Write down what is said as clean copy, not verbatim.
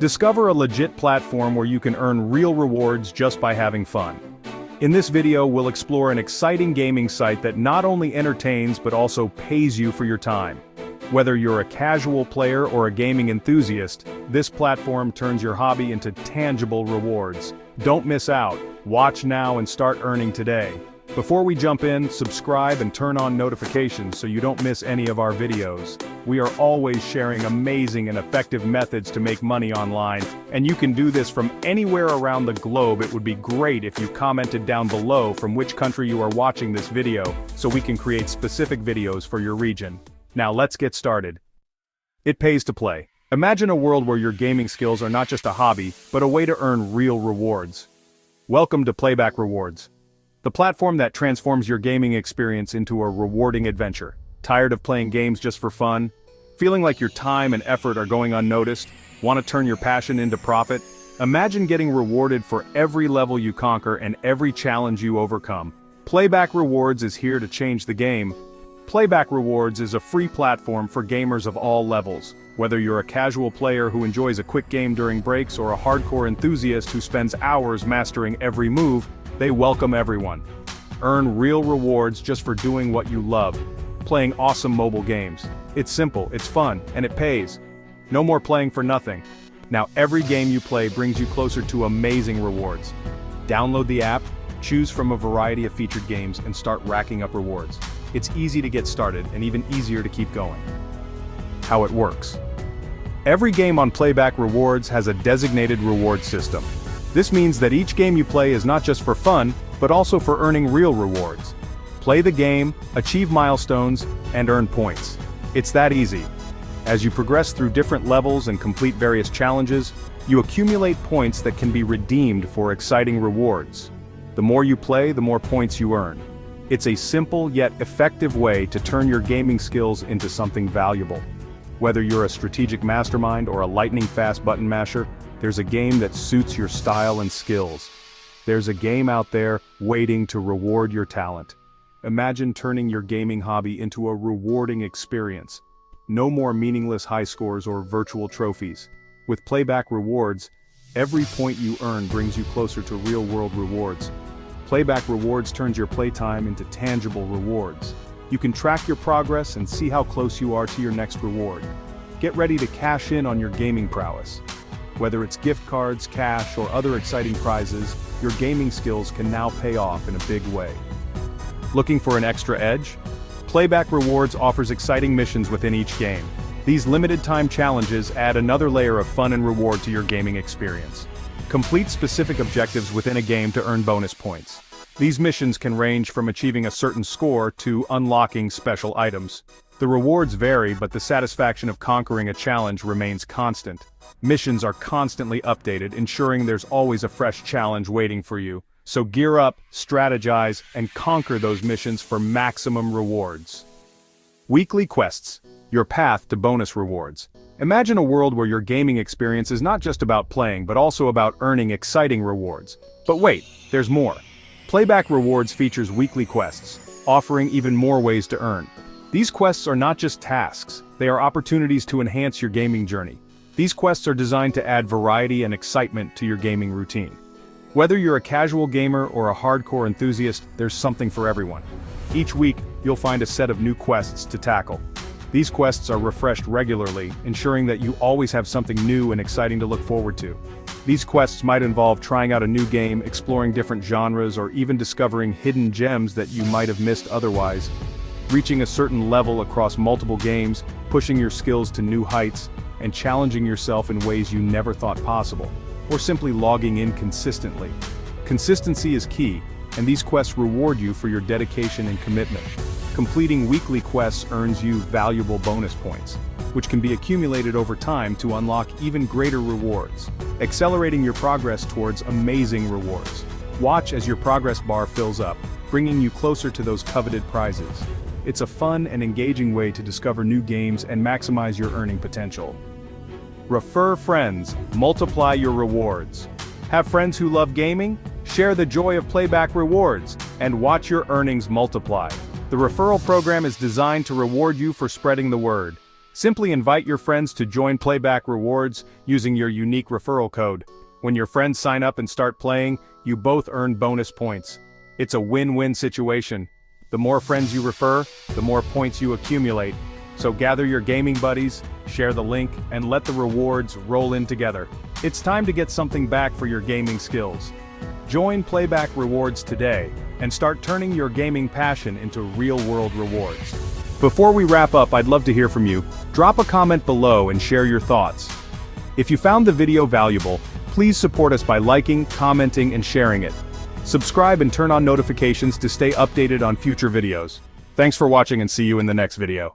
Discover a legit platform where you can earn real rewards just by having fun. In this video, we'll explore an exciting gaming site that not only entertains but also pays you for your time. Whether you're a casual player or a gaming enthusiast, this platform turns your hobby into tangible rewards. Don't miss out. Watch now and start earning today. Before we jump in, subscribe and turn on notifications so you don't miss any of our videos. We are always sharing amazing and effective methods to make money online, and you can do this from anywhere around the globe. It would be great if you commented down below from which country you are watching this video, so we can create specific videos for your region. Now let's get started. It pays to play. Imagine a world where your gaming skills are not just a hobby, but a way to earn real rewards. Welcome to Playback Rewards, the platform that transforms your gaming experience into a rewarding adventure. Tired of playing games just for fun? Feeling like your time and effort are going unnoticed? Want to turn your passion into profit? Imagine getting rewarded for every level you conquer and every challenge you overcome. Playback Rewards is here to change the game. Playback Rewards is a free platform for gamers of all levels. Whether you're a casual player who enjoys a quick game during breaks or a hardcore enthusiast who spends hours mastering every move, they welcome everyone. Earn real rewards just for doing what you love, playing awesome mobile games. It's simple, it's fun, and it pays. No more playing for nothing. Now every game you play brings you closer to amazing rewards. Download the app, choose from a variety of featured games, and start racking up rewards. It's easy to get started and even easier to keep going. How it works. Every game on Playback Rewards has a designated reward system. This means that each game you play is not just for fun, but also for earning real rewards. Play the game, achieve milestones, and earn points. It's that easy. As you progress through different levels and complete various challenges, you accumulate points that can be redeemed for exciting rewards. The more you play, the more points you earn. It's a simple yet effective way to turn your gaming skills into something valuable. Whether you're a strategic mastermind or a lightning-fast button masher, there's a game that suits your style and skills. There's a game out there waiting to reward your talent. Imagine turning your gaming hobby into a rewarding experience. No more meaningless high scores or virtual trophies. With Playback Rewards, every point you earn brings you closer to real-world rewards. Playback Rewards turns your playtime into tangible rewards. You can track your progress and see how close you are to your next reward. Get ready to cash in on your gaming prowess. Whether it's gift cards, cash, or other exciting prizes, your gaming skills can now pay off in a big way. Looking for an extra edge? Playback Rewards offers exciting missions within each game. These limited-time challenges add another layer of fun and reward to your gaming experience. Complete specific objectives within a game to earn bonus points. These missions can range from achieving a certain score to unlocking special items. The rewards vary, but the satisfaction of conquering a challenge remains constant. Missions are constantly updated, ensuring there's always a fresh challenge waiting for you. So gear up, strategize, and conquer those missions for maximum rewards. Weekly quests, your path to bonus rewards. Imagine a world where your gaming experience is not just about playing, but also about earning exciting rewards. But wait, there's more. Playback Rewards features weekly quests, offering even more ways to earn. These quests are not just tasks, they are opportunities to enhance your gaming journey. These quests are designed to add variety and excitement to your gaming routine. Whether you're a casual gamer or a hardcore enthusiast, there's something for everyone. Each week, you'll find a set of new quests to tackle. These quests are refreshed regularly, ensuring that you always have something new and exciting to look forward to. These quests might involve trying out a new game, exploring different genres, or even discovering hidden gems that you might have missed otherwise. Reaching a certain level across multiple games, pushing your skills to new heights, and challenging yourself in ways you never thought possible. Or simply logging in consistently. Consistency is key, and these quests reward you for your dedication and commitment. Completing weekly quests earns you valuable bonus points, which can be accumulated over time to unlock even greater rewards, accelerating your progress towards amazing rewards. Watch as your progress bar fills up, bringing you closer to those coveted prizes. It's a fun and engaging way to discover new games and maximize your earning potential. Refer friends, multiply your rewards. Have friends who love gaming? Share the joy of Playback Rewards, and watch your earnings multiply. The referral program is designed to reward you for spreading the word. Simply invite your friends to join Playback Rewards using your unique referral code. When your friends sign up and start playing, you both earn bonus points. It's a win-win situation. The more friends you refer, the more points you accumulate. So gather your gaming buddies, share the link, and let the rewards roll in together. It's time to get something back for your gaming skills. Join Playback Rewards today and start turning your gaming passion into real-world rewards. Before we wrap up, I'd love to hear from you. Drop a comment below and share your thoughts. If you found the video valuable, please support us by liking, commenting, and sharing it. Subscribe and turn on notifications to stay updated on future videos. Thanks for watching and see you in the next video.